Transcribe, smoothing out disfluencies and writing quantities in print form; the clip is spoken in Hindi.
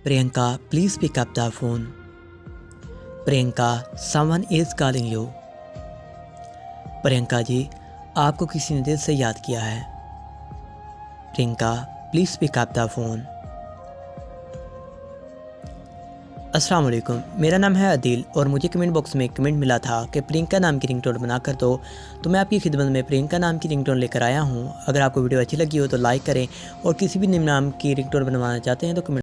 Priyanka, please pick up the phone. Priyanka, someone is calling you. Priyanka ji, आपको किसी ने दिल से याद किया है. Priyanka, please pick up the phone. अस्सलाम वालेकुम, मेरा नाम है आदिल और मुझे कमेंट बॉक्स में कमेंट मिला था कि प्रियंका नाम की रिंगटोन बना कर दो, तो मैं आपकी खिदमत में प्रियंका नाम की रिंगटोन लेकर आया हूँ. अगर आपको वीडियो अच्छी लगी हो तो लाइक करें और किसी भी नाम की रिंगटोन बनवाना चाहते हैं तो कमेंट